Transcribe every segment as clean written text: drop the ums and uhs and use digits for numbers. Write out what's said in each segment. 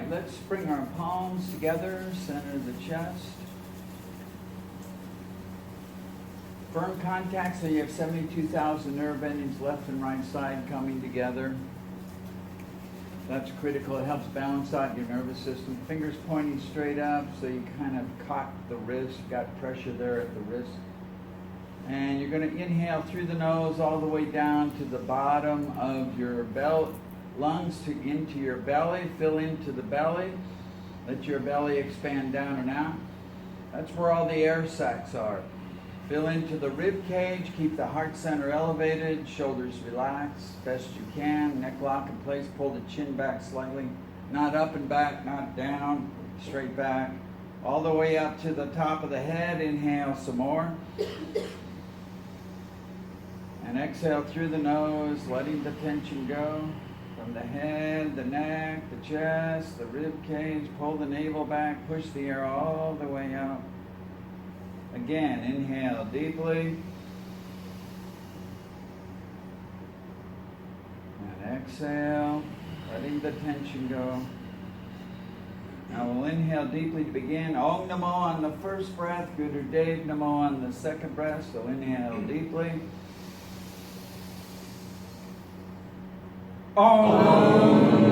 right, let's bring our palms together, center of the chest. Firm contact, so you have 72,000 nerve endings left and right side coming together. That's critical. It helps balance out your nervous system. Fingers pointing straight up, so you kind of cock the wrist. Got pressure there at the wrist. And you're going to inhale through the nose all the way down to the bottom of your lungs into your belly. Fill into the belly. Let your belly expand down and out. That's where all the air sacs are. Fill into the rib cage. Keep the heart center elevated. Shoulders relaxed best you can. Neck lock in place. Pull the chin back slightly. Not up and back, not down. Straight back. All the way up to the top of the head. Inhale some more. And exhale through the nose, letting the tension go. From the head, the neck, the chest, the rib cage. Pull the navel back. Push the air all the way up. Again, inhale deeply. And exhale, letting the tension go. Now we'll inhale deeply to begin. Om Namo on the first breath. Guru Dev Namo on the second breath. So inhale deeply. Om.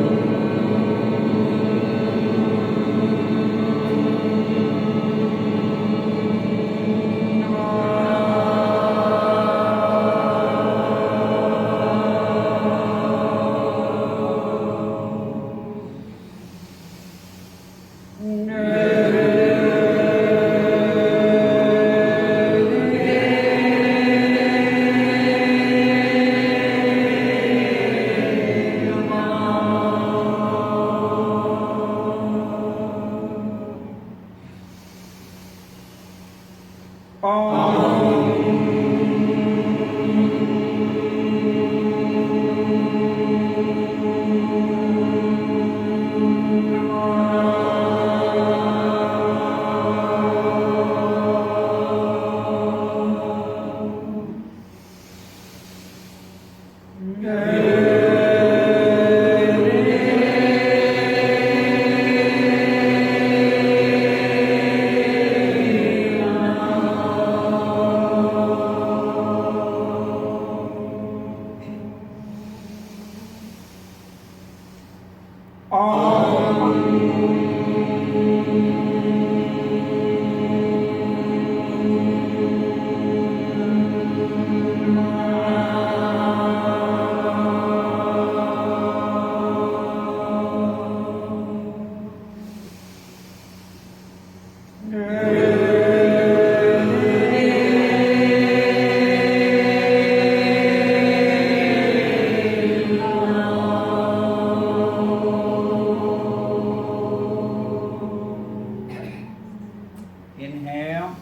Inhale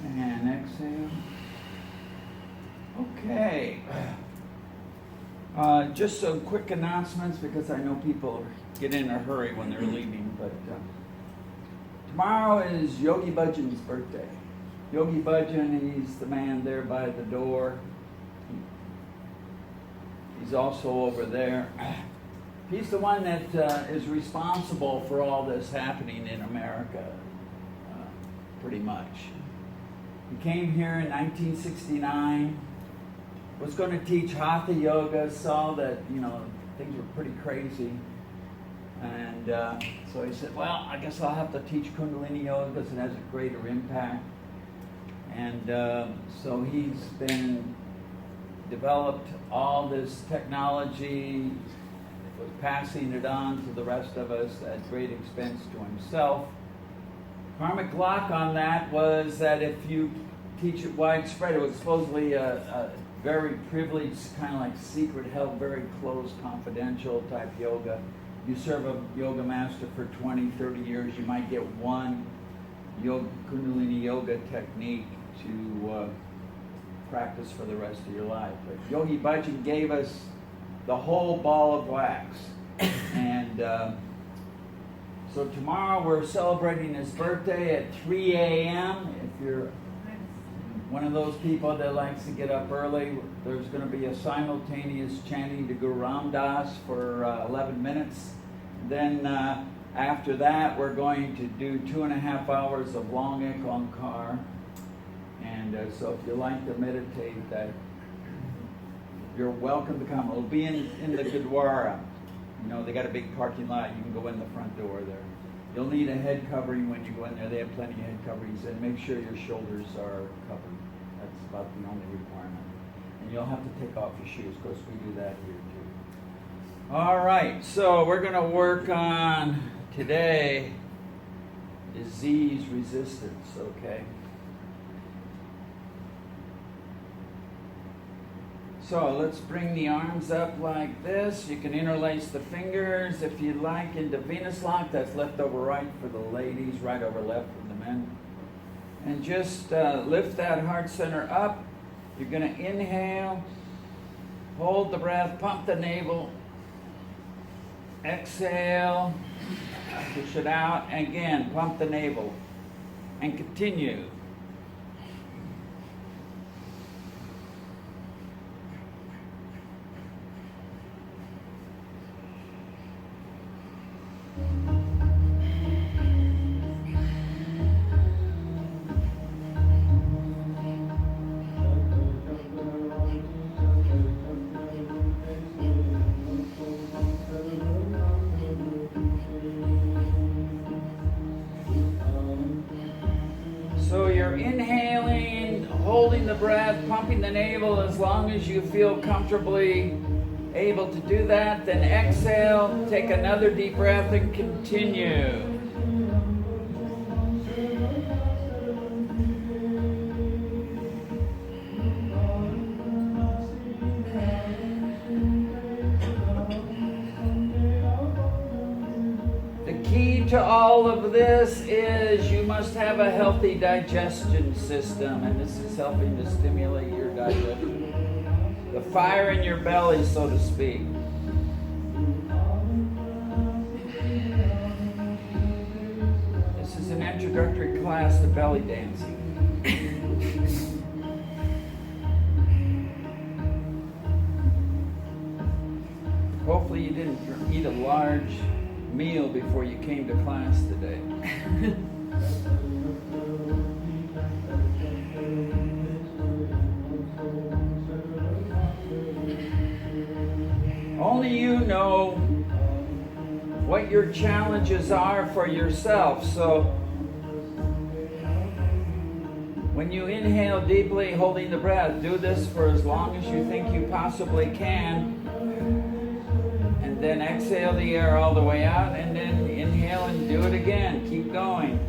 and exhale. Okay. Just some quick announcements because I know people get in a hurry when they're leaving. But tomorrow is Yogi Bhajan's birthday. Yogi Bhajan, he's the man there by the door. He's also over there. He's the one that is responsible for all this happening in America, pretty much. He came here in 1969, was going to teach Hatha Yoga, saw that, things were pretty crazy. And so he said, well, I guess I'll have to teach Kundalini Yoga because it has a greater impact. And so he's been developed all this technology, was passing it on to the rest of us at great expense to himself. Karmic lock on that was that if you teach it widespread, it was supposedly a very privileged, kind of like secret, held, very close, confidential type yoga. You serve a yoga master for 20, 30 years, you might get one Kundalini yoga technique to practice for the rest of your life. But Yogi Bhajan gave us the whole ball of wax. And so tomorrow we're celebrating his birthday at 3 a.m. If you're one of those people that likes to get up early, there's going to be a simultaneous chanting to Guru Ram Das for 11 minutes. Then after that, we're going to do 2.5 hours of long Ekankar. And so if you like to meditate, that you're welcome to come. It'll be in the Gurdwara. You know, they got a big parking lot. You can go in the front door there. You'll need a head covering when you go in there. They have plenty of head coverings. And make sure your shoulders are covered. That's about the only requirement. And you'll have to take off your shoes. Of course, we do that here too. All right. So we're going to work on today disease resistance, okay? So let's bring the arms up like this. You can interlace the fingers if you like into Venus lock. That's left over right for the ladies, right over left for the men. And just lift that heart center up. You're going to inhale, hold the breath, pump the navel, exhale, push it out, and again, pump the navel, and continue. So you're inhaling, holding the breath, pumping the navel as long as you feel comfortably able to do that. Then exhale, take another deep breath and continue. To all of this is you must have a healthy digestion system, and this is helping to stimulate your digestion. The fire in your belly, so to speak. This is an introductory class to belly dancing. Hopefully you didn't eat a large meal before you came to class today. Only you know what your challenges are for yourself. So when you inhale deeply, holding the breath, do this for as long as you think you possibly can. And then exhale the air all the way out, and then inhale and do it again. Keep going.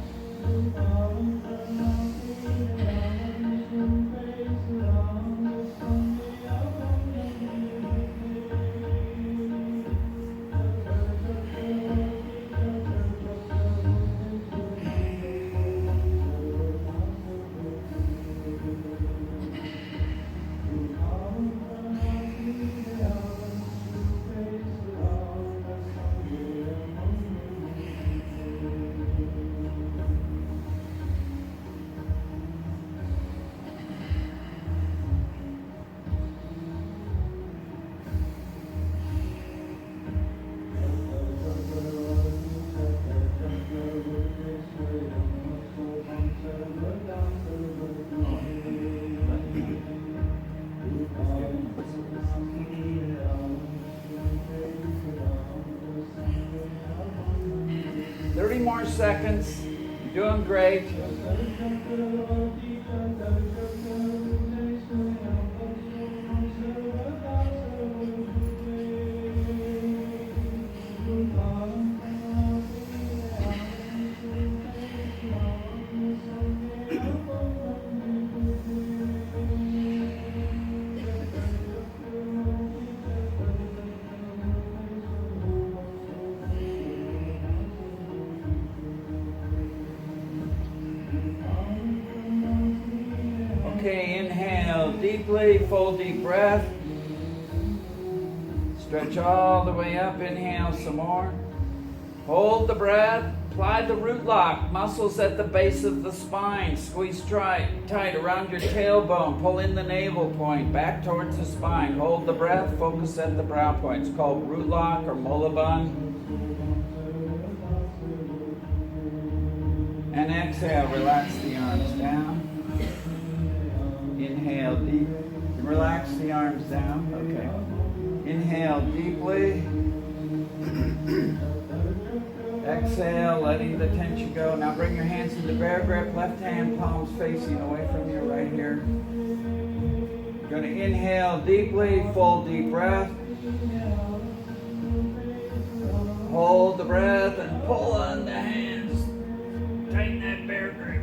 More seconds. You're doing great. Okay, inhale deeply, full deep breath. Stretch all the way up, inhale some more. Hold the breath, apply the root lock, muscles at the base of the spine. Squeeze tight around your tailbone, pull in the navel point, back towards the spine. Hold the breath, focus at the brow point. It's called root lock or Molaband. And exhale, relax the arms down. Inhale deep. Relax the arms down. Okay. Inhale deeply. Exhale, letting the tension go. Now bring your hands into bear grip. Left hand palms facing away from you right here. You're going to inhale deeply, full deep breath. Hold the breath and pull on the hands. Tighten that bear grip.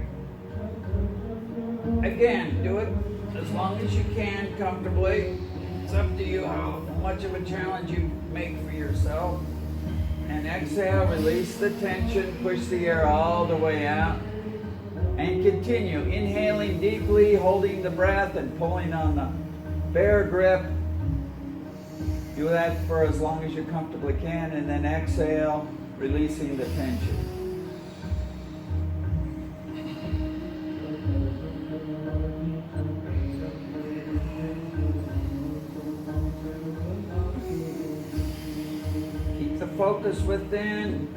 Again, do it as long as you can comfortably. It's up to you how much of a challenge you make for yourself. And exhale, release the tension, push the air all the way out. And continue, inhaling deeply, holding the breath and pulling on the bear grip. Do that for as long as you comfortably can, and then exhale, releasing the tension. Keep the focus within.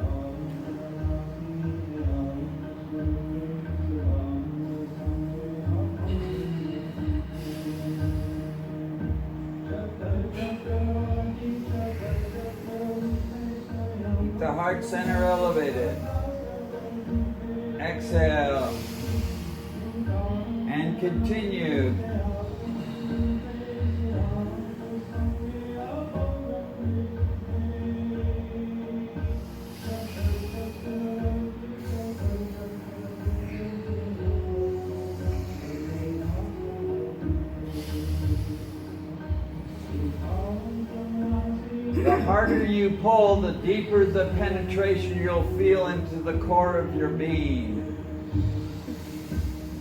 The heart center elevated. Exhale. And continue. The harder you pull, the deeper the penetration you'll feel into the core of your being.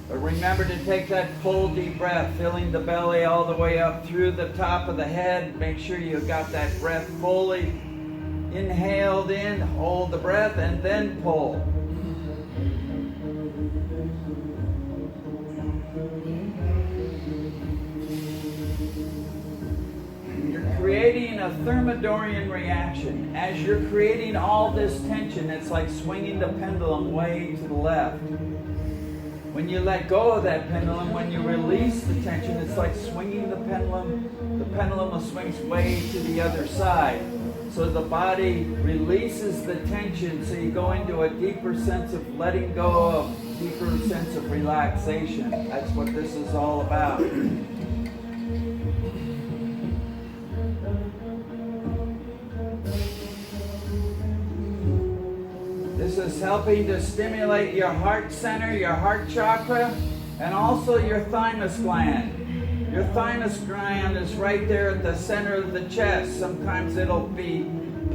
But remember to take that full deep breath, filling the belly all the way up through the top of the head. Make sure you got that breath fully inhaled in, hold the breath, and then pull. Creating a Thermidorian reaction. As you're creating all this tension, it's like swinging the pendulum way to the left. When you let go of that pendulum, when you release the tension, it's like swinging the pendulum. The pendulum will swing way to the other side. So the body releases the tension, so you go into a deeper sense of letting go, of deeper sense of relaxation. That's what this is all about. This is helping to stimulate your heart center, your heart chakra, and also your thymus gland. Your thymus gland is right there at the center of the chest. Sometimes it'll be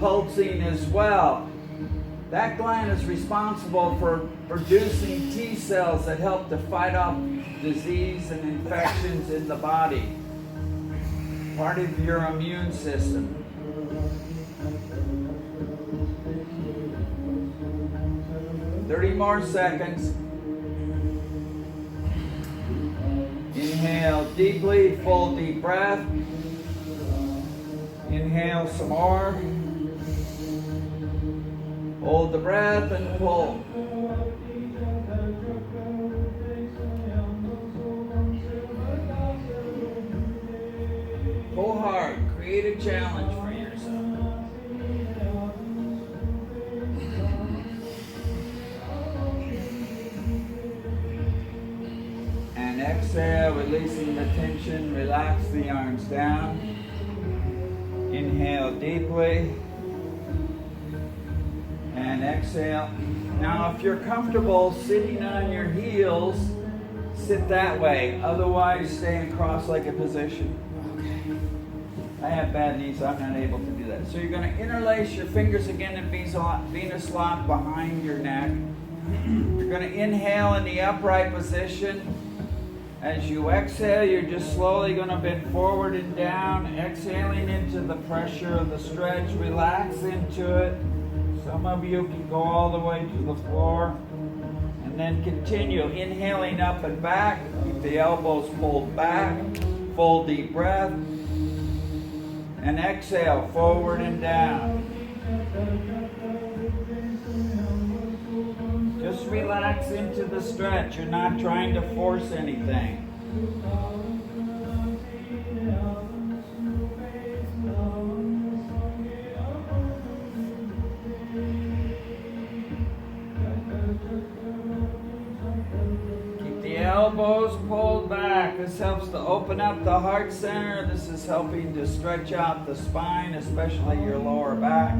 pulsing as well. That gland is responsible for producing T cells that help to fight off disease and infections in the body. Part of your immune system. Thirty more seconds. Inhale deeply, full deep breath. Inhale some more. Hold the breath and pull. Pull hard. Create a challenge for yourself. And exhale, releasing the tension. Relax the arms down. Inhale deeply. And exhale. Now, if you're comfortable sitting on your heels, sit that way. Otherwise, stay in cross-legged position. I have bad knees, so I'm not able to do that. So you're going to interlace your fingers again in Venus lock behind your neck. You're going to inhale in the upright position. As you exhale, you're just slowly going to bend forward and down, exhaling into the pressure of the stretch. Relax into it. Some of you can go all the way to the floor. And then continue inhaling up and back. Keep the elbows pulled back. Full deep breath. And exhale forward and down. Just relax. relax into the stretch. You're not trying to force anything. Elbows pulled back. This helps to open up the heart center. This is helping to stretch out the spine, especially your lower back.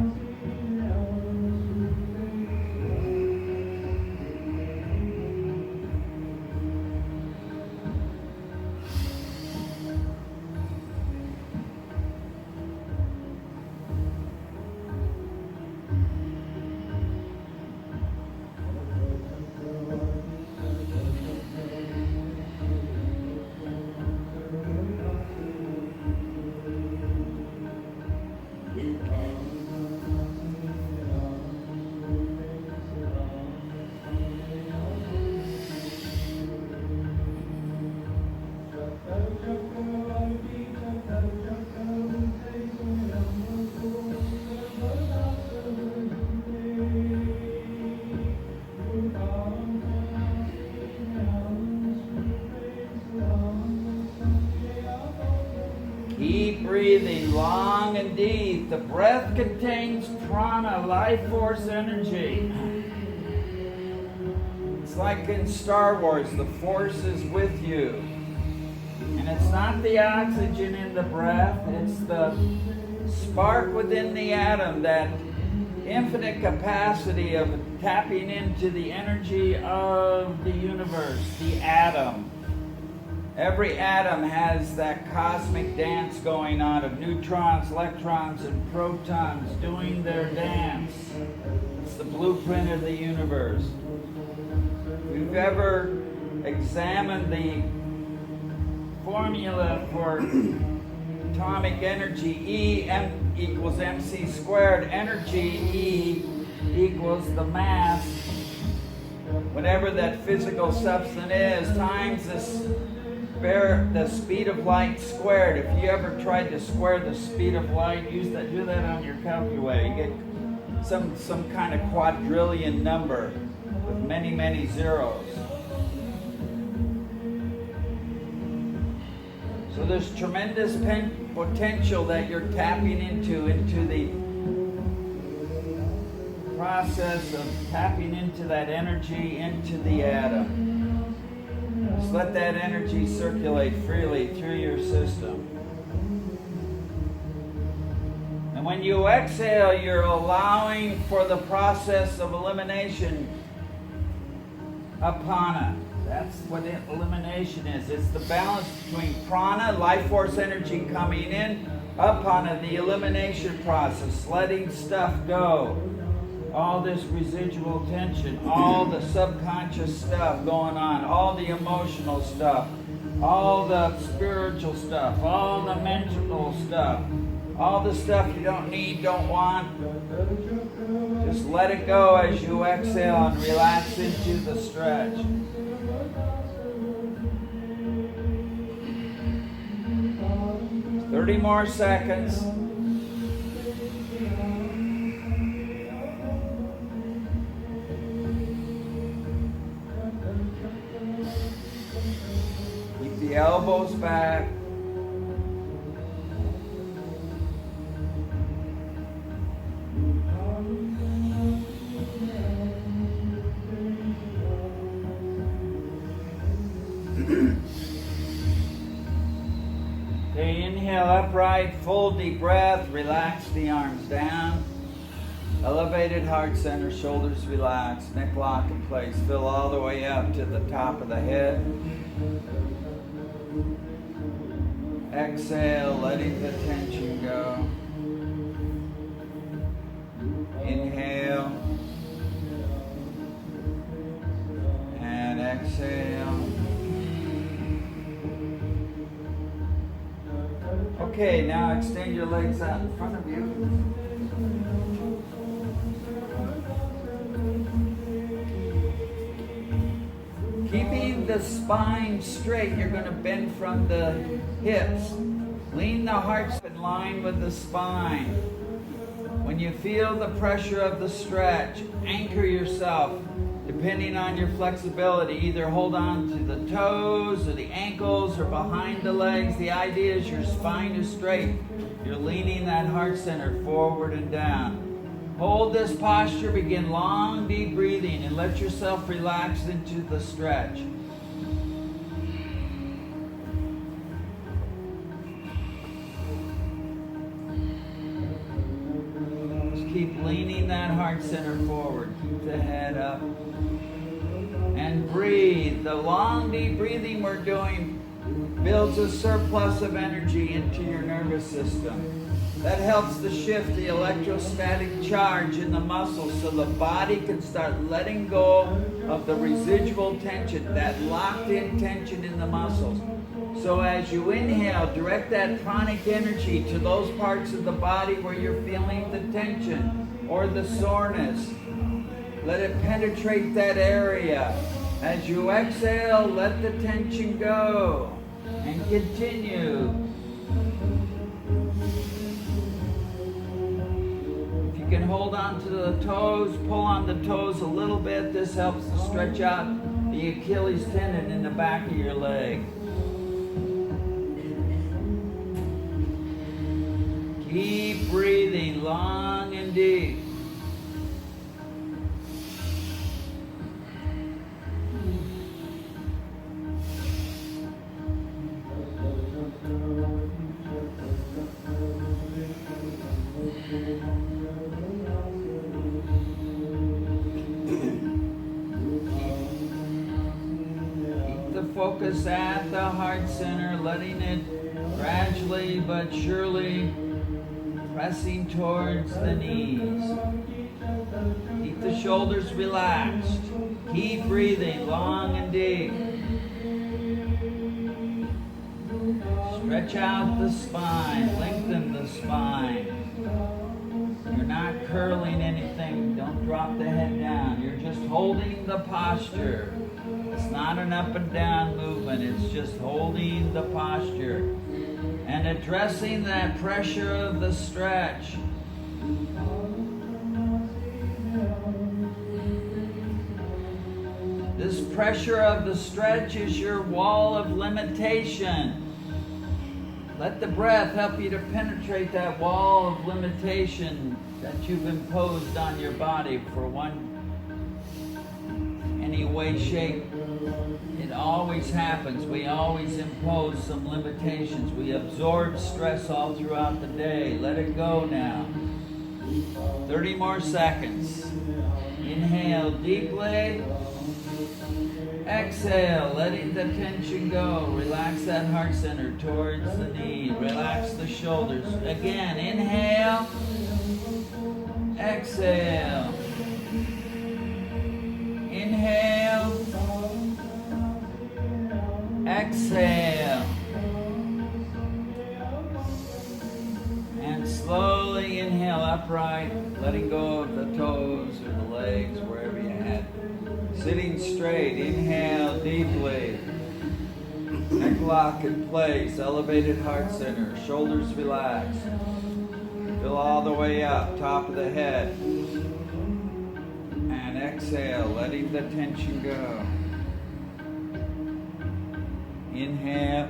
Keep breathing long and deep. The breath contains prana, life force energy. It's like in Star Wars, the force is with you. And it's not the oxygen in the breath, it's the spark within the atom, that infinite capacity of tapping into the energy of the universe, the atom. Every atom has that cosmic dance going on of neutrons, electrons, and protons doing their dance. It's the blueprint of the universe. If you've ever examined the formula for atomic energy, E equals mc squared, energy E equals the mass, whatever that physical substance is, times the speed of light squared. If you ever tried to square the speed of light, do that on your calculator. You get some kind of quadrillion number with many, many zeros. So there's tremendous potential that you're tapping into the process of tapping into that energy, into the atom. Just let that energy circulate freely through your system. And when you exhale, you're allowing for the process of elimination apana. That's what elimination is. It's the balance between prana, life force energy coming in, apana, the elimination process, letting stuff go. All this residual tension, all the subconscious stuff going on, all the emotional stuff, all the spiritual stuff, all the mental stuff, all the stuff you don't need, don't want. Just let it go as you exhale and relax into the stretch. "30 more seconds. Keep the elbows back. Okay, inhale upright, full deep breath, relax the arms down. Elevated heart center, shoulders relaxed, neck lock in place, fill all the way up to the top of the head. Exhale, letting the tension go. Inhale. And exhale. Okay, now extend your legs out in front of you. Keeping the spine straight, you're going to bend from the hips. Lean the heart in line with the spine. When you feel the pressure of the stretch, anchor yourself. Depending on your flexibility, either hold on to the toes or the ankles or behind the legs. The idea is your spine is straight. You're leaning that heart center forward and down. Hold this posture, begin long, deep breathing, and let yourself relax into the stretch. Just keep leaning that heart center forward. Keep the head up. And breathe. The long, deep breathing we're doing builds a surplus of energy into your nervous system. That helps to shift the electrostatic charge in the muscles so the body can start letting go of the residual tension, that locked-in tension in the muscles. So as you inhale, direct that pranic energy to those parts of the body where you're feeling the tension or the soreness. Let it penetrate that area. As you exhale, let the tension go. And continue. If you can hold on to the toes, pull on the toes a little bit. This helps to stretch out the Achilles tendon in the back of your leg. Keep breathing long and deep. Focus at the heart center, letting it gradually but surely pressing towards the knees. Keep the shoulders relaxed. Keep breathing long and deep. Stretch out the spine, lengthen the spine. You're not curling anything. Don't drop the head down. You're just holding the posture. It's not an up and down movement. It's just holding the posture and addressing that pressure of the stretch. This pressure of the stretch is your wall of limitation. Let the breath help you to penetrate that wall of limitation that you've imposed on your body for any way, shape. It always happens. We always impose some limitations. We absorb stress all throughout the day. Let it go now. 30 more seconds. Inhale deeply. Exhale, letting the tension go. Relax that heart center towards the knee. Relax the shoulders. Again, inhale. Exhale. Inhale. Exhale. And slowly inhale upright, letting go of the toes or the legs, wherever you had. Sitting straight, inhale deeply. Neck lock in place, elevated heart center, shoulders relaxed. Fill all the way up, top of the head. And exhale, letting the tension go. Inhale.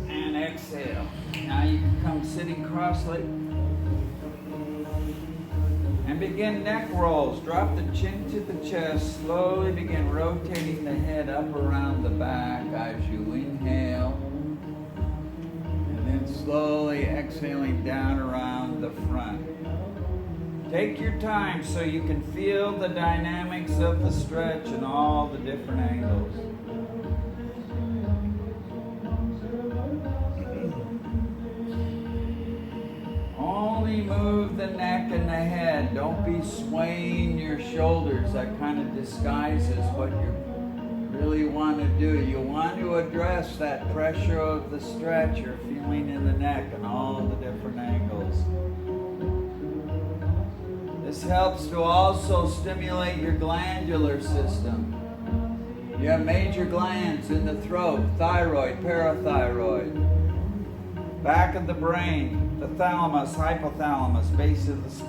And exhale. Now you can come sitting cross-legged. And begin neck rolls. Drop the chin to the chest. Slowly begin rotating the head up around the back as you inhale. And then slowly exhaling down around the front. Take your time so you can feel the dynamics of the stretch and all the different angles. Only move the neck and the head. Don't be swaying your shoulders. That kind of disguises what you really want to do. You want to address that pressure of the stretch you're feeling in the neck and all the different angles. This helps to also stimulate your glandular system. You have major glands in the throat, thyroid, parathyroid, back of the brain. the thalamus, hypothalamus, base of the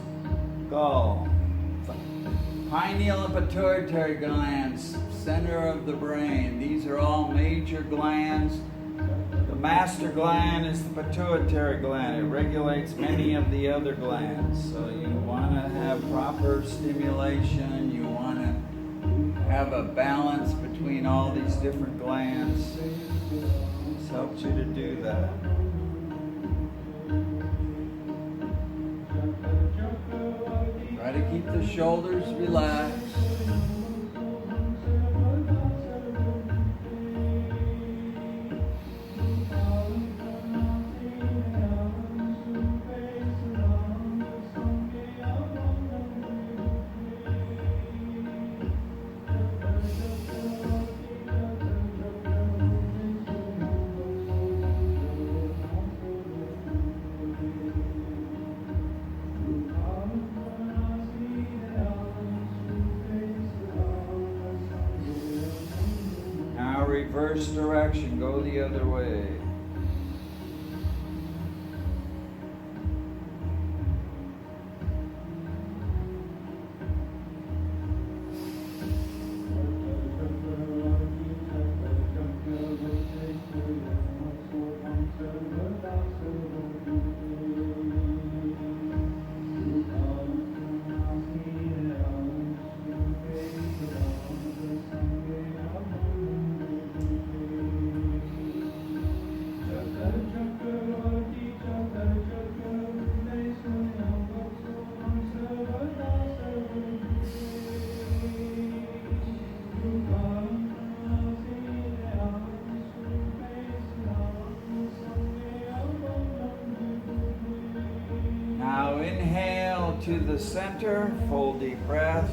skull, pineal and pituitary glands, center of the brain. These are all major glands. The master gland is the pituitary gland. It regulates many of the other glands. So you want to have proper stimulation. You want to have a balance between all these different glands. This helps you to do that. Try to keep the shoulders relaxed. Reverse direction, go the other way. To the center, full deep breath.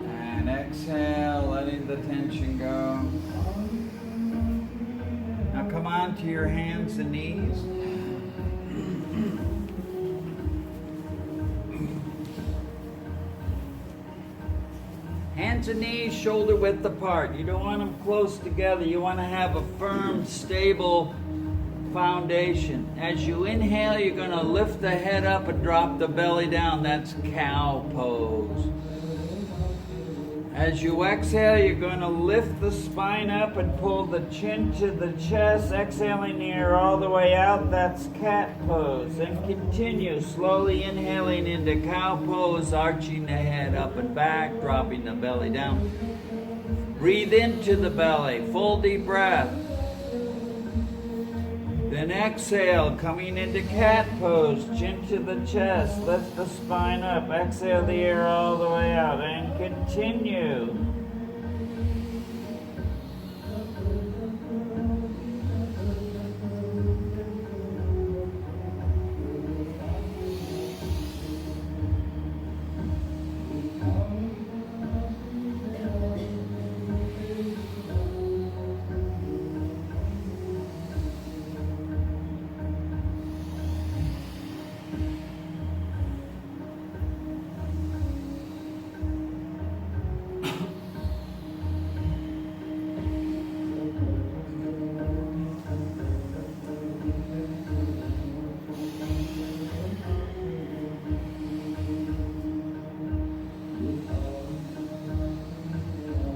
And exhale, letting the tension go. Now come on to your hands and knees. Hands and knees shoulder width apart. You don't want them close together. You want to have a firm, stable foundation. As you inhale, you're going to lift the head up and drop the belly down. That's cow pose. As you exhale, you're going to lift the spine up and pull the chin to the chest, exhaling the air all the way out. That's cat pose. And continue slowly inhaling into cow pose, arching the head up and back, dropping the belly down. Breathe into the belly, full deep breath. Then exhale, coming into cat pose, chin to the chest, lift the spine up, exhale the air all the way out, and continue.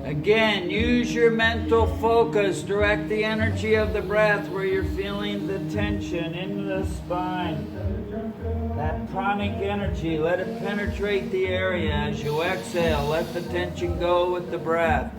Again, use your mental focus. Direct the energy of the breath where you're feeling the tension in the spine. That pranic energy, let it penetrate the area. As you exhale, let the tension go with the breath.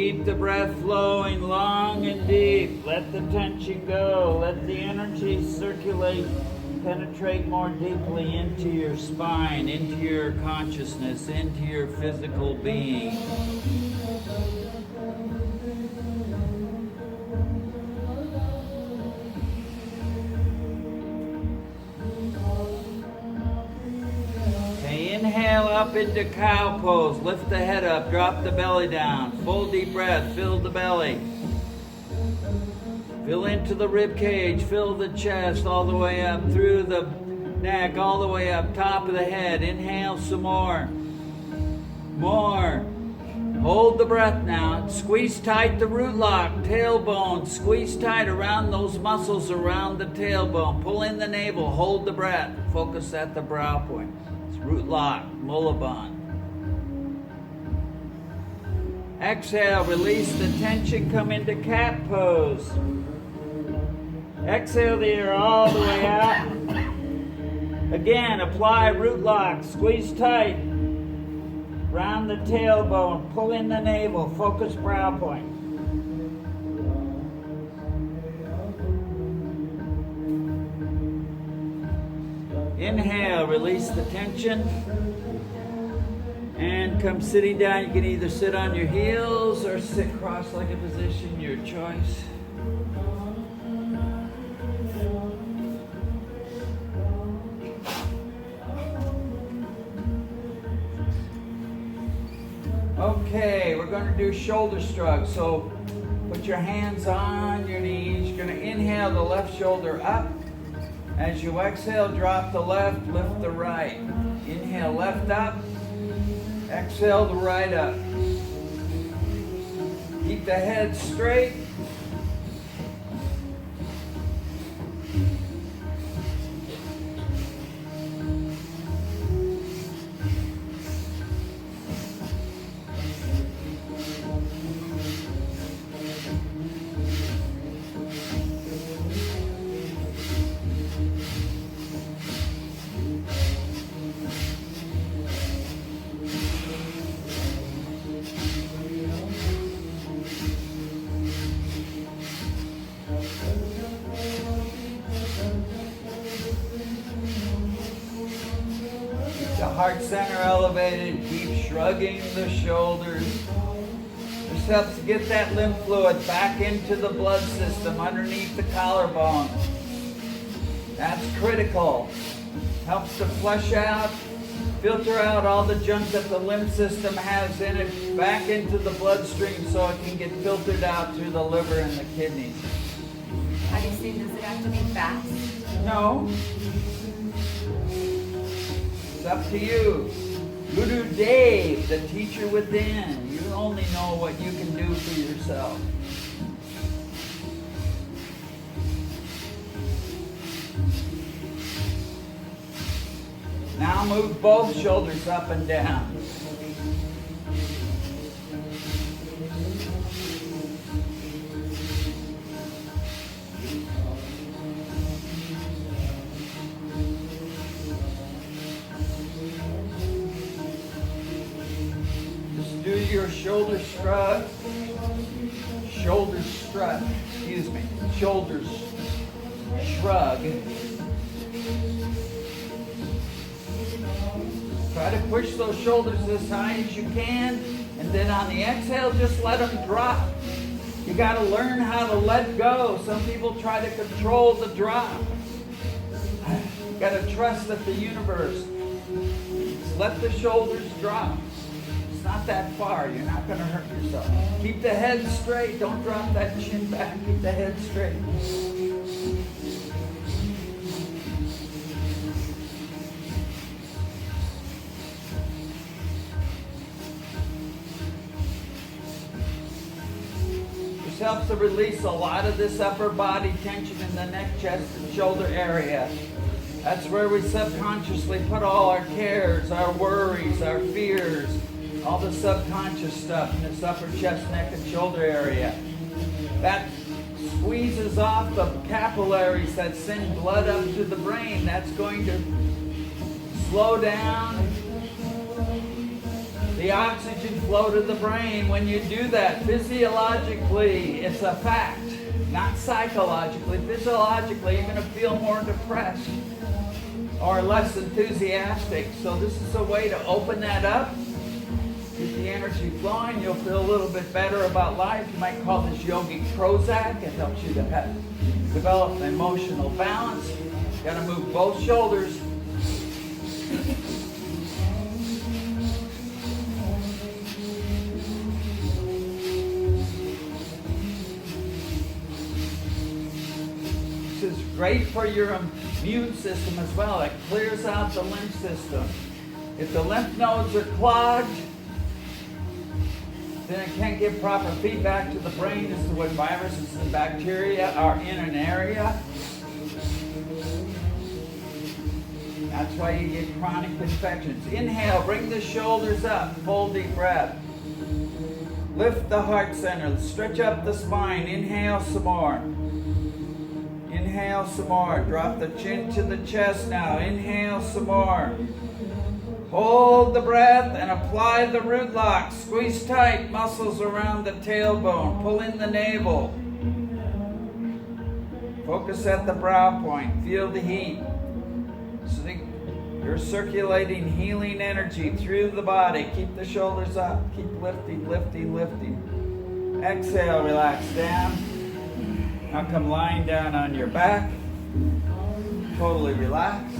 Keep the breath flowing long and deep. Let the tension go. Let the energy circulate, penetrate more deeply into your spine, into your consciousness, into your physical being. Inhale up into cow pose. Lift the head up. Drop the belly down. Full deep breath. Fill the belly. Fill into the rib cage. Fill the chest all the way up through the neck, all the way up top of the head. Inhale some more. More. Hold the breath now. Squeeze tight the root lock, tailbone. Squeeze tight around those muscles around the tailbone. Pull in the navel. Hold the breath. Focus at the brow point. Root lock, Mullaband. Exhale, release the tension, come into cat pose. Exhale the air all the way out. Again, apply root lock, squeeze tight. Round the tailbone, pull in the navel, focus brow point. Inhale, release the tension. And come sitting down. You can either sit on your heels or sit cross-legged position, your choice. Okay, we're going to do shoulder shrugs. So put your hands on your knees. You're going to inhale the left shoulder up. As you exhale, drop the left, lift the right. Inhale, left up. Exhale, the right up. Keep the head straight. Heart center elevated, keep shrugging the shoulders. This helps to get that lymph fluid back into the blood system underneath the collarbone. That's critical. Helps to flush out, filter out all the junk that the lymph system has in it back into the bloodstream so it can get filtered out through the liver and the kidneys. Have you seen, does it have to be fast? No. It's up to you. Guru Dev, the teacher within. You only know what you can do for yourself. Now move both shoulders up and down. Your shoulder shrug, shoulders strut, excuse me, shoulders shrug. Try to push those shoulders as high as you can, and then on the exhale, just let them drop. You got to learn how to let go. Some people try to control the drop. You got to trust that the universe. Just let the shoulders drop. It's not that far. You're not going to hurt yourself. Keep the head straight. Don't drop that chin back. Keep the head straight. This helps to release a lot of this upper body tension in the neck, chest, and shoulder area. That's where we subconsciously put all our cares, our worries, our fears, all the subconscious stuff in this upper chest, neck, and shoulder area. That squeezes off the capillaries that send blood up to the brain. That's going to slow down The oxygen flow to the brain. When you do that physiologically, it's a fact, not psychologically. Physiologically, you're going to feel more depressed or less enthusiastic. So this is a way to open that up. Get the energy flowing. You'll feel a little bit better about life. You might call this yogic Prozac. It helps you to develop emotional balance. Got to move both shoulders. This is great for your immune system as well. It clears out the lymph system. If the lymph nodes are clogged, then it can't give proper feedback to the brain as to what viruses and bacteria are in an area. That's why you get chronic infections. Inhale, bring the shoulders up, full deep breath. Lift the heart center, stretch up the spine. Inhale some more. Inhale some more. Drop the chin to the chest now. Inhale some more. Hold the breath and apply the root lock. Squeeze tight muscles around the tailbone. Pull in the navel. Focus at the brow point. Feel the heat. So you're circulating healing energy through the body. Keep the shoulders up. Keep lifting, lifting, lifting. Exhale, relax down. Now come lying down on your back. Totally relax.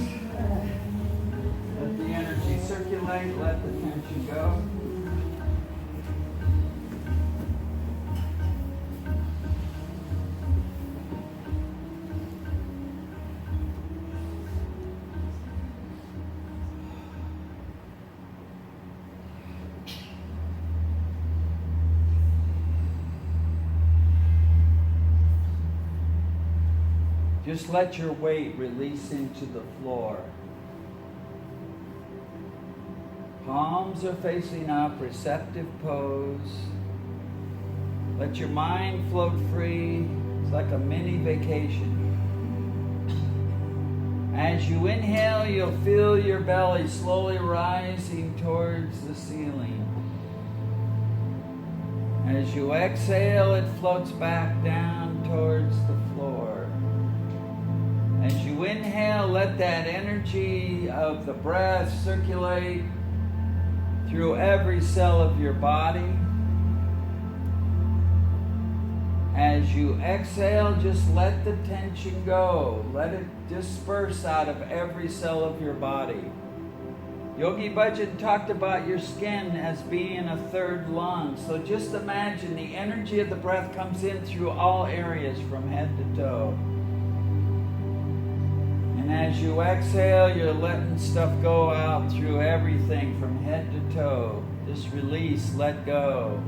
Let the energy circulate. Let the tension go. Just let your weight release into the floor. Palms are facing up, receptive pose. Let your mind float free. It's like a mini vacation. As you inhale, you'll feel your belly slowly rising towards the ceiling. As you exhale, it floats back down towards the floor. As you inhale, let that energy of the breath circulate through every cell of your body. As you exhale, just let the tension go. Let it disperse out of every cell of your body. Yogi Bhajan talked about your skin as being a third lung. So just imagine the energy of the breath comes in through all areas from head to toe. And as you exhale, you're letting stuff go out through everything from head to toe. Just release, let go.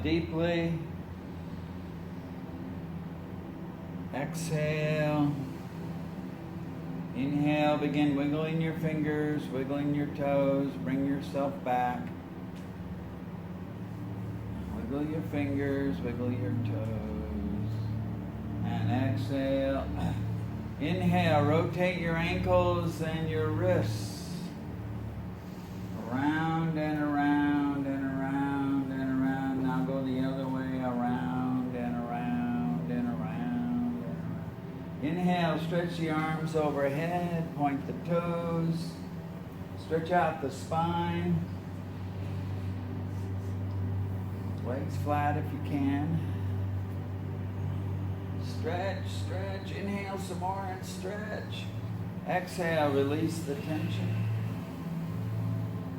deeply. Exhale. Inhale, begin wiggling your fingers, wiggling your toes, bring yourself back. Wiggle your fingers, wiggle your toes. And exhale. Inhale, rotate your ankles and your wrists. Around and around and around and around. Now go the other way, around and around and around and around. Inhale, stretch the arms overhead, point the toes. Stretch out the spine. Legs flat if you can. Stretch, stretch. Inhale some more and stretch. Exhale, release the tension.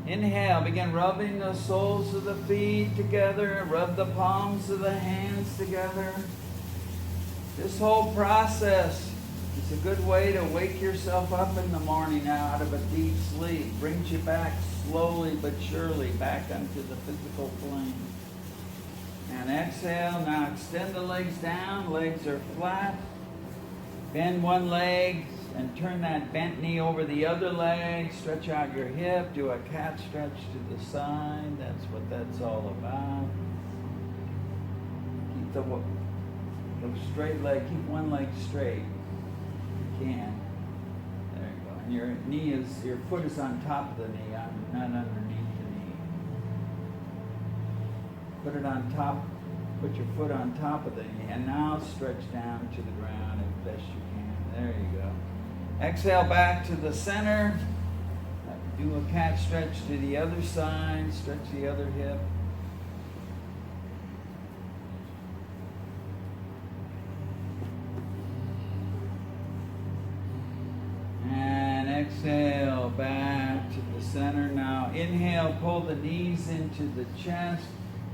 Inhale, begin rubbing the soles of the feet together. Rub the palms of the hands together. This whole process is a good way to wake yourself up in the morning out of a deep sleep. Brings you back slowly but surely back onto the physical plane. And exhale. Now extend the legs down. Legs are flat. Bend one leg and turn that bent knee over the other leg. Stretch out your hip. Do a cat stretch to the side. That's what that's all about. Keep the straight leg. Keep one leg straight. If you can. There you go. And your foot is on top of the knee, not underneath the knee. Put it on top. Put your foot on top of the knee. And now stretch down to the ground as best you can. There you go. Exhale back to the center. Do a cat stretch to the other side. Stretch the other hip. And exhale back to the center. Now inhale, pull the knees into the chest.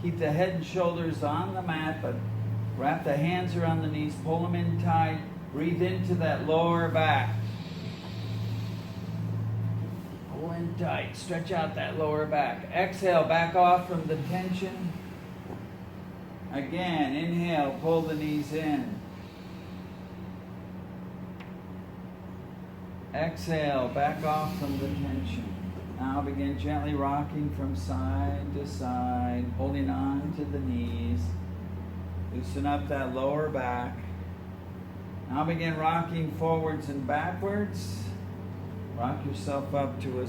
Keep the head and shoulders on the mat, but wrap the hands around the knees. Pull them in tight. Breathe into that lower back. Pull in tight. Stretch out that lower back. Exhale, back off from the tension. Again, inhale, pull the knees in. Exhale, back off from the tension. Now begin gently rocking from side to side, holding on to the knees. Loosen up that lower back. Now begin rocking forwards and backwards. Rock yourself up to a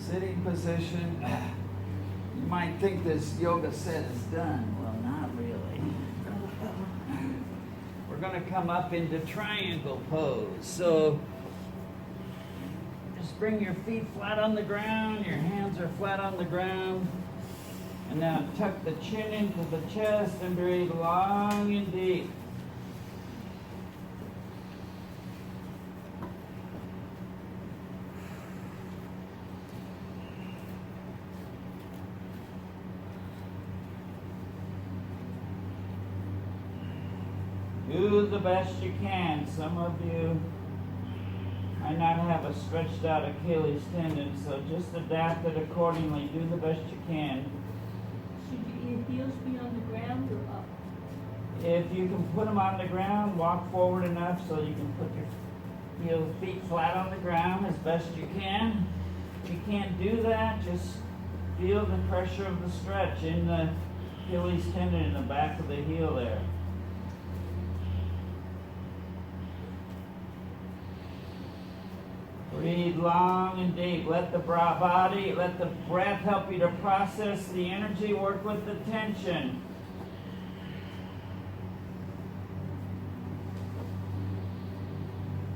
sitting position. You might think this yoga set is done. Well, not really. We're going to come up into triangle pose. So just bring your feet flat on the ground. Your hands are flat on the ground. And now tuck the chin into the chest and breathe long and deep. Do the best you can. Some of you might not have a stretched out Achilles tendon, so just adapt it accordingly. Do the best you can. Should your heels be on the ground or up? If you can put them on the ground, walk forward enough so you can put your feet flat on the ground as best you can. If you can't do that, just feel the pressure of the stretch in the Achilles tendon in the back of the heel there. Breathe long and deep. Let the body, let the breath help you to process the energy, work with the tension.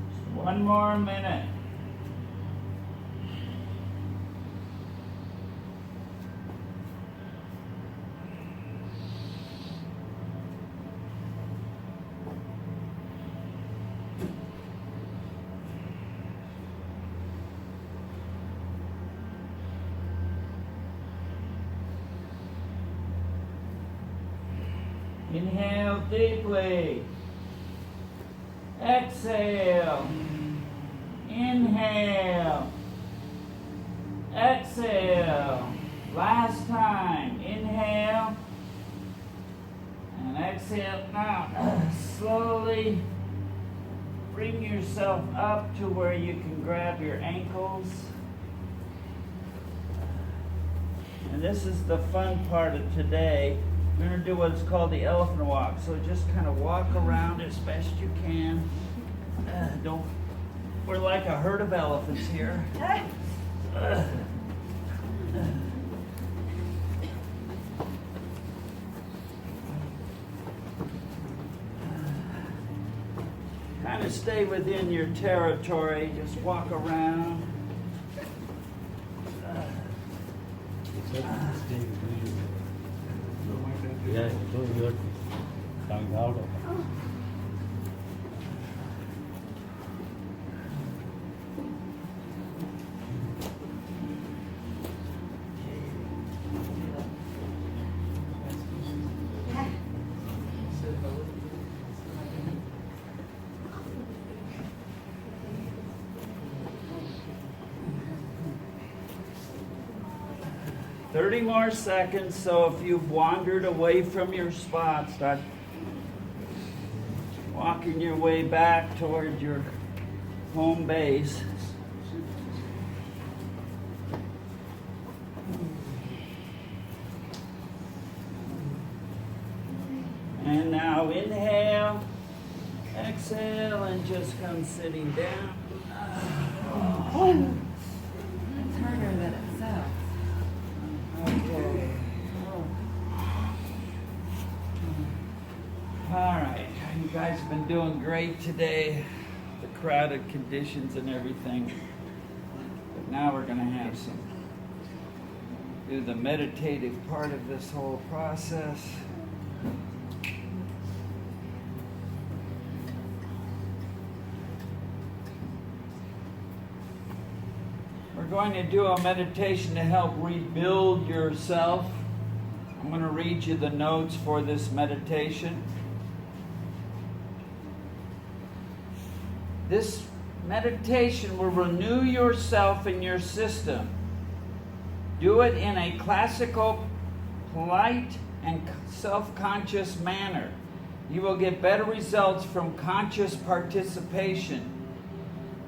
Just one more minute. Inhale deeply. Exhale. Inhale. Exhale. Last time. Inhale. And exhale. Now, slowly bring yourself up to where you can grab your ankles. And this is the fun part of today. We're going to do what's called the elephant walk. So just kind of walk around as best you can. We're like a herd of elephants here. Kind of stay within your territory. Just walk around. Yeah, so you're coming out of it. Thirty more seconds, so if you've wandered away from your spot, start walking your way back toward your home base. And now inhale, exhale, and just come sitting down. It's harder than it sounds. Okay. All right, you guys have been doing great today. The crowded conditions and everything. But now we're going to do the meditative part of this whole process. We're going to do a meditation to help rebuild yourself. I'm going to read you the notes for this meditation. This meditation will renew yourself and your system. Do it in a classical, polite, and self-conscious manner. You will get better results from conscious participation.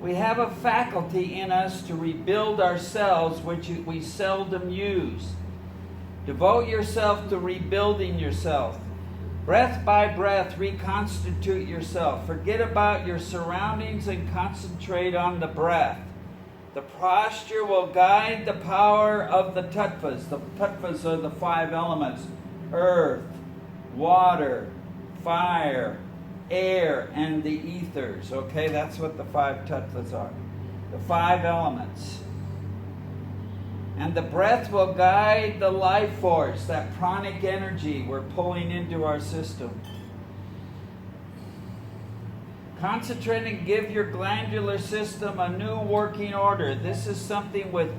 We have a faculty in us to rebuild ourselves, which we seldom use. Devote yourself to rebuilding yourself. Breath by breath, reconstitute yourself. Forget about your surroundings and concentrate on the breath. The posture will guide the power of the tattvas. The tattvas are the 5 elements: earth, water, fire, air, and the ethers. Okay, that's what the 5 tattvas are. The 5 elements. And the breath will guide the life force, that pranic energy we're pulling into our system. Concentrate and give your glandular system a new working order. This is something which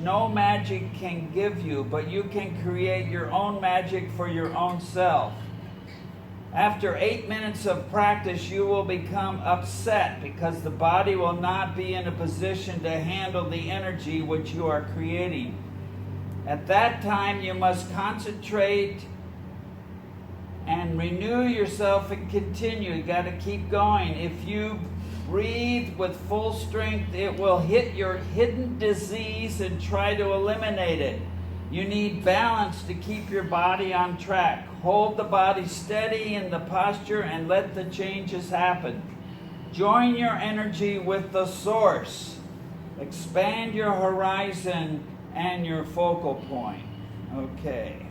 no magic can give you, but you can create your own magic for your own self. After 8 minutes of practice, you will become upset because the body will not be in a position to handle the energy which you are creating. At that time, you must concentrate and renew yourself and continue. You got to keep going. If you breathe with full strength, it will hit your hidden disease and try to eliminate it. You need balance to keep your body on track. Hold the body steady in the posture and let the changes happen. Join your energy with the source. Expand your horizon and your focal point. Okay.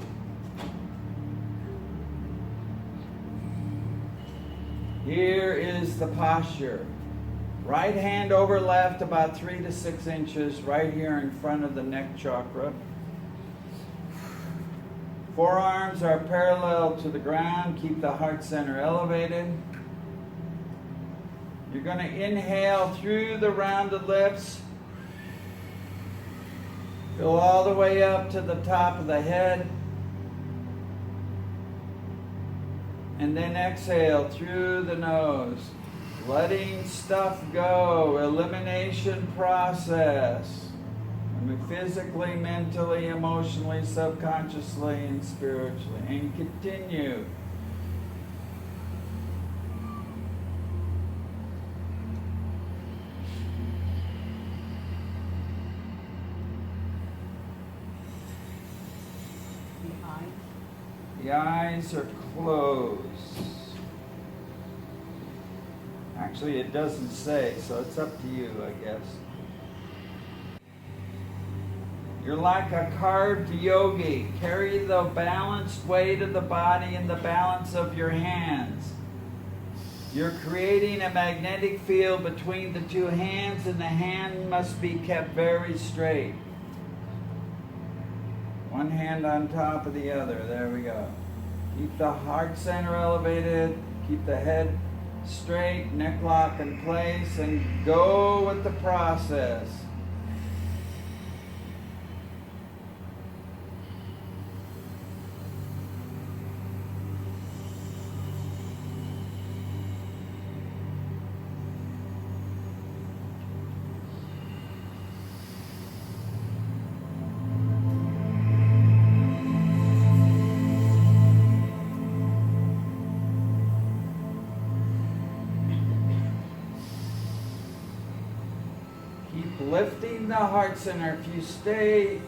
Here is the posture. Right hand over left about 3 to 6 inches right here in front of the neck chakra. Forearms are parallel to the ground. Keep the heart center elevated. You're going to inhale through the rounded lips. Go all the way up to the top of the head. And then exhale through the nose. Letting stuff go. Elimination process. Physically, mentally, emotionally, subconsciously, and spiritually. And continue. The eyes are closed. Actually, it doesn't say, so it's up to you, I guess. You're like a carved yogi. Carry the balanced weight of the body in the balance of your hands. You're creating a magnetic field between the two hands, and the hand must be kept very straight. One hand on top of the other. There we go. Keep the heart center elevated. Keep the head straight, neck lock in place, and go with the process. Lifting the heart center. If you stay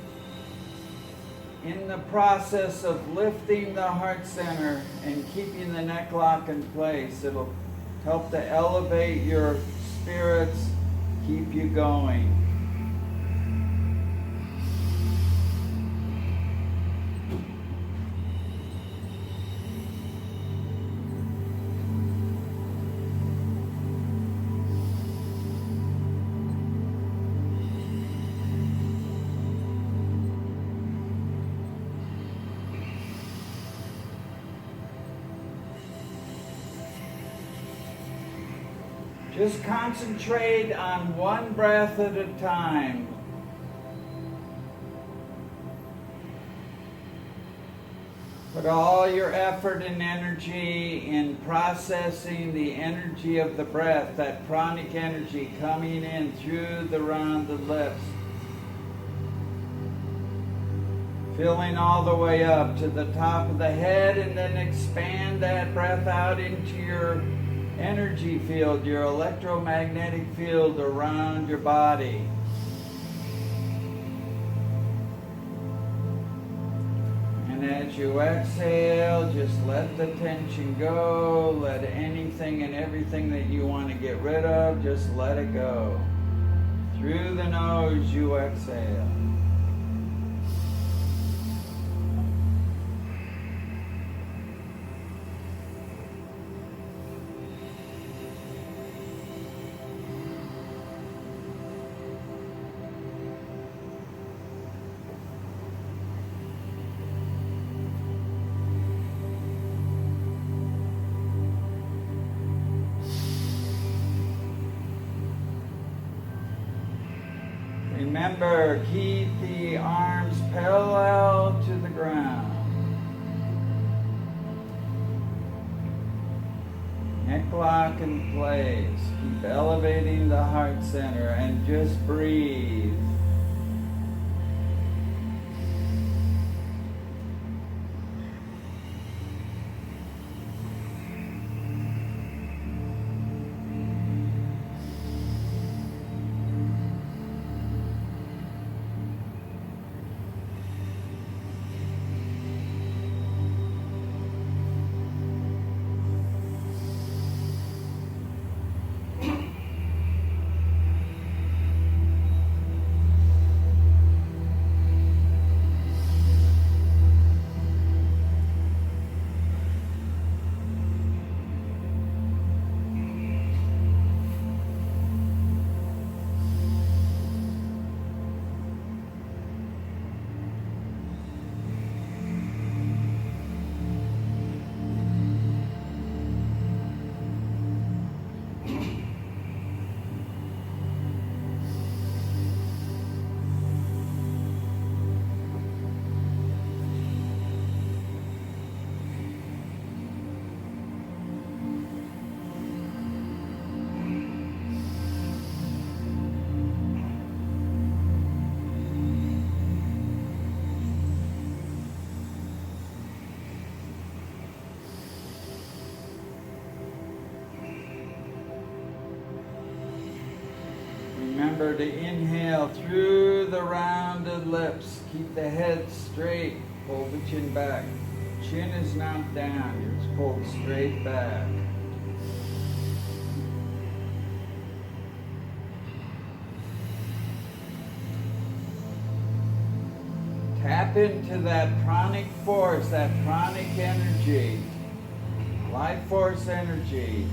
in the process of lifting the heart center and keeping the neck lock in place, it'll help to elevate your spirits, keep you going. Just concentrate on one breath at a time. Put all your effort and energy in processing the energy of the breath, that pranic energy coming in through the rounded lips. Filling all the way up to the top of the head, and then expand that breath out into your energy field, your electromagnetic field around your body. And as you exhale, just let the tension go. Let anything and everything that you want to get rid of, just let it go. Through the nose, you exhale. Remember, keep the arms parallel to the ground. Neck lock in place. Keep elevating the heart center and just breathe. Remember to inhale through the rounded lips. Keep the head straight. Pull the chin back. Chin is not down, you're pulled straight back. Tap into that pranic force, that pranic energy, life force energy.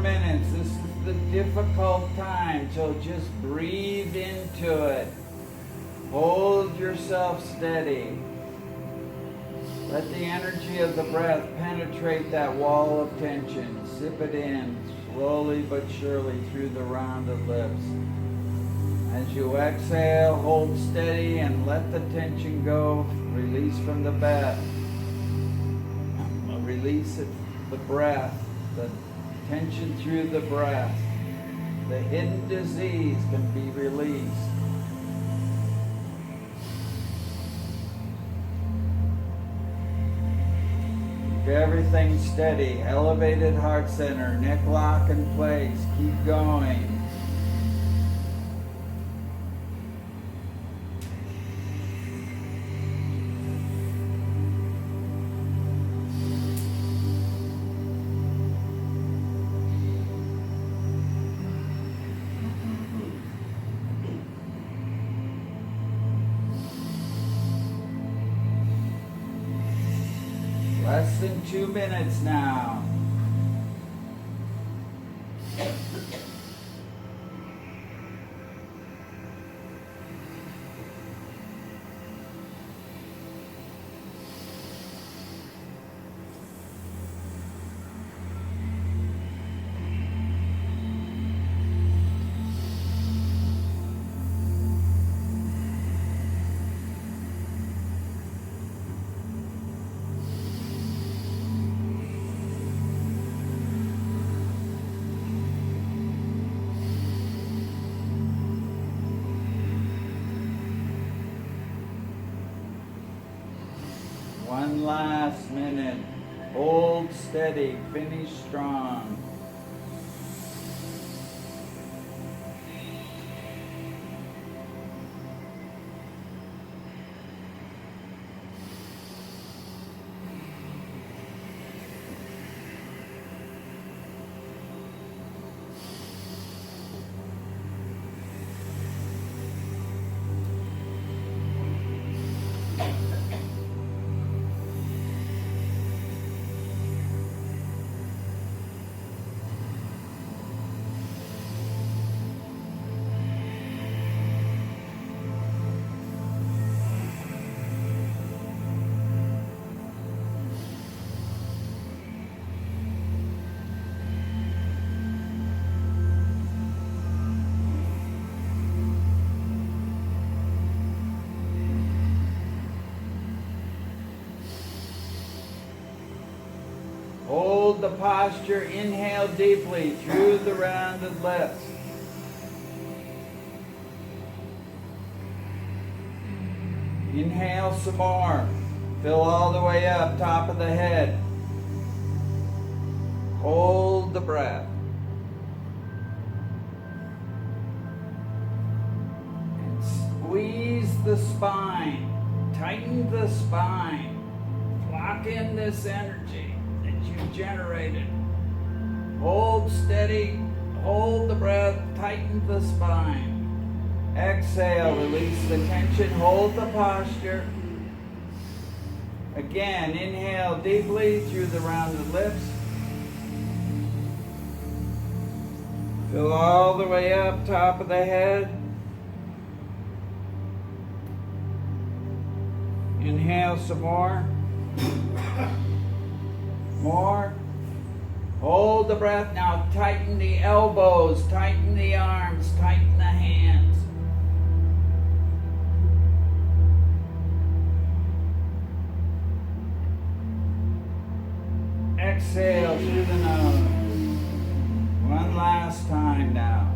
Minutes. This is the difficult time, so just breathe into it. Hold yourself steady. Let the energy of the breath penetrate that wall of tension. Sip it in slowly but surely through the rounded lips. As you exhale, hold steady and let the tension go. Release from the breath. Release it, the breath. The tension through the breath. The hidden disease can be released. Keep everything steady. Elevated heart center. Neck lock in place. Keep going. Less than 2 minutes now. One last minute. Hold steady. Finish strong. Hold the posture. Inhale deeply through the rounded lips. Inhale some more. Fill all the way up, top of the head. Hold the breath. And squeeze the spine. Tighten the spine. Lock in this energy that you've generated. Hold steady. Hold the breath. Tighten the spine. Exhale, release the tension, hold the posture. Again, inhale deeply through the rounded lips. Fill all the way up, top of the head. Inhale some more. More. Hold the breath. Now tighten the elbows, tighten the arms, tighten the hands. Exhale through the nose. One last time now.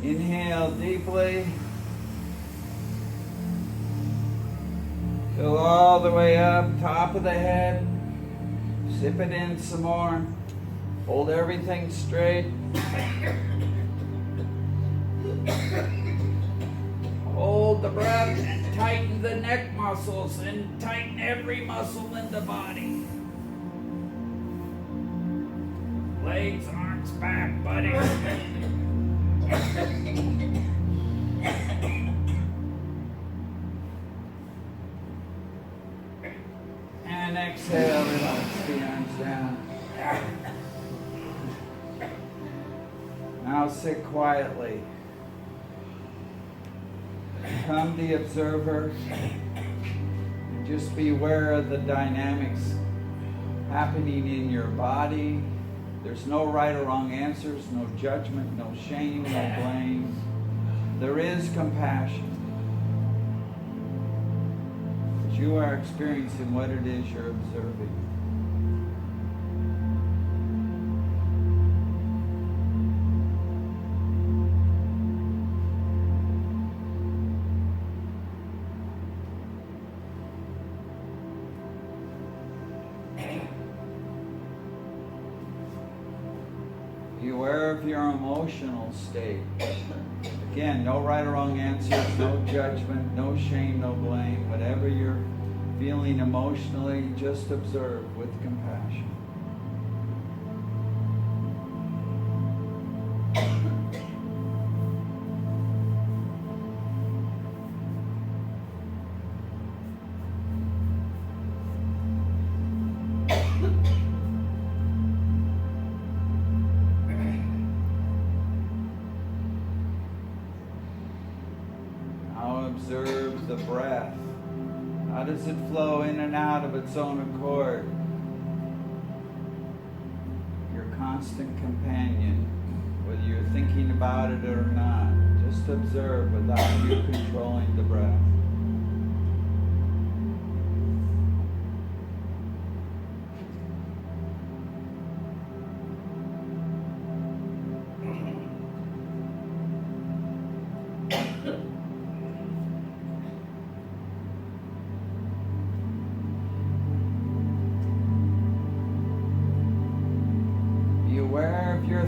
Inhale deeply. Fill all the way up, top of the head. Sip it in some more. Hold everything straight. Hold the breath and tighten the neck muscles and tighten every muscle in the body. Legs, arms, back, buddy. And exhale, relax the arms down. Now sit quietly. Become the observer. And just be aware of the dynamics happening in your body. There's no right or wrong answers, no judgment, no shame, no blame. There is compassion. But you are experiencing what it is you're observing. Be aware of your emotional state. Again, no right or wrong answers, no judgment, no shame, no blame. Whatever you're feeling emotionally, just observe with compassion. observe the breath. How does it flow in and out of its own accord? Your constant companion, whether you're thinking about it or not. Just observe without you controlling the breath.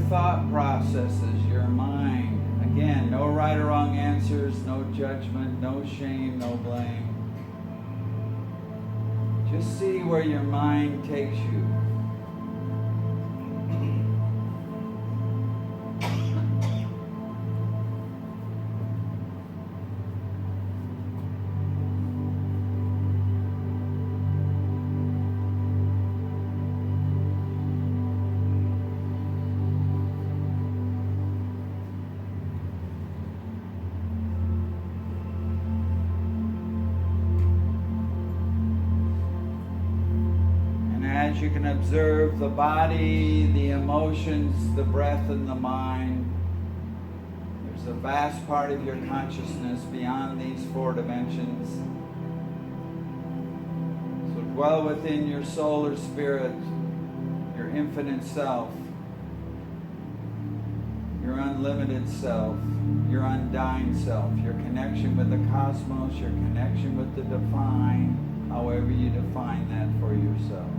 Thought processes, your mind. Again, no right or wrong answers, no judgment, no shame, no blame. Just see where your mind takes you. You can observe the body, the emotions, the breath, and the mind. There's a vast part of your consciousness beyond these 4 dimensions. So dwell within your soul or spirit, your infinite self, your unlimited self, your undying self, your connection with the cosmos, your connection with the divine, however you define that for yourself.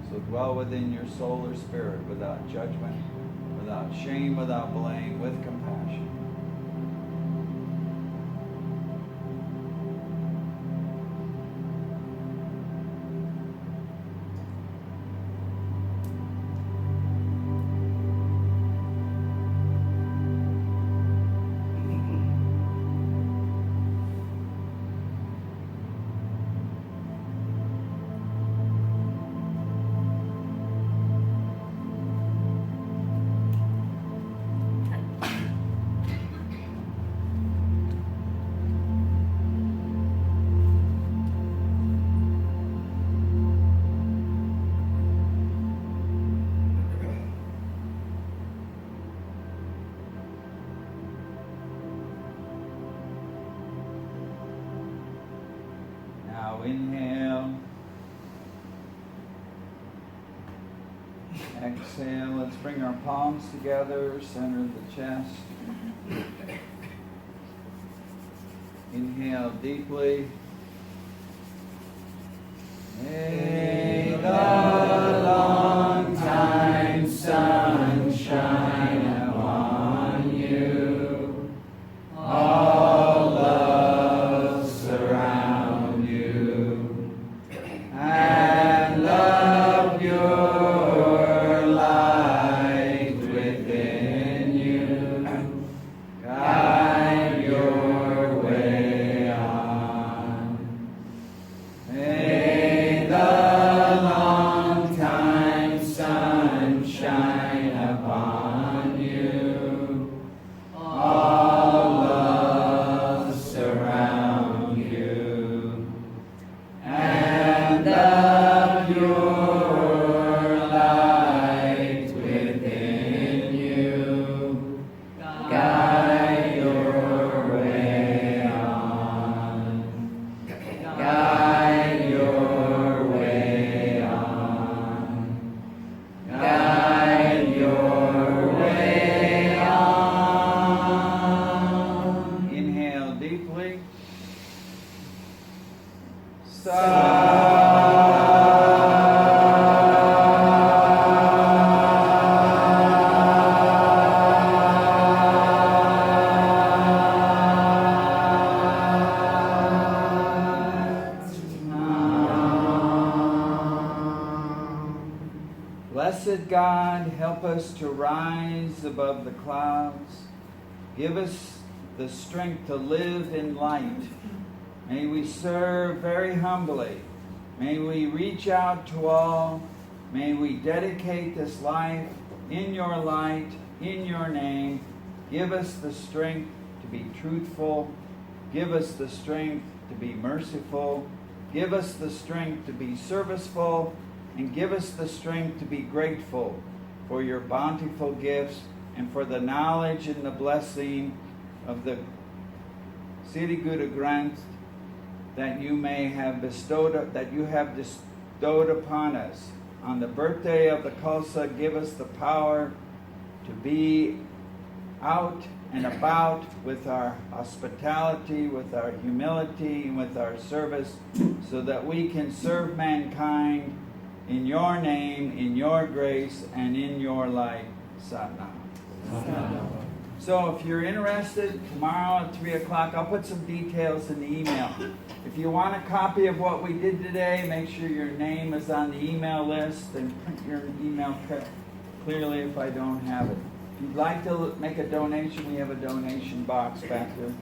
So dwell within your soul or spirit without judgment, without shame, without blame, with compassion. Inhale. Exhale. Let's bring our palms together, center the chest. Inhale deeply. May the long time sun shine upon you. All love surround you. And love your light within you. Guide your way on. May the long time sun shine upon you. All love surround you. And love your light within you. Guide your way on. Guide your way on. Guide your way on. Inhale deeply. Blessed God, help us to rise above the clouds. Give us the strength to live in light. May we serve very humbly. May we reach out to all. May we dedicate this life in your light, in your name. Give us the strength to be truthful Give us the strength to be merciful. Give us the strength to be serviceful. And give us the strength to be grateful for your bountiful gifts and for the knowledge and the blessing of the Siri Guru Granth that you have bestowed upon us. On the birthday of the Khalsa, give us the power to be out and about with our hospitality, with our humility, and with our service, so that we can serve mankind in your name, in your grace, and in your light. Satnam. So if you're interested, tomorrow at 3 o'clock, I'll put some details in the email. If you want a copy of what we did today, make sure your name is on the email list and print your email clearly if I don't have it. If you'd like to make a donation, we have a donation box back there.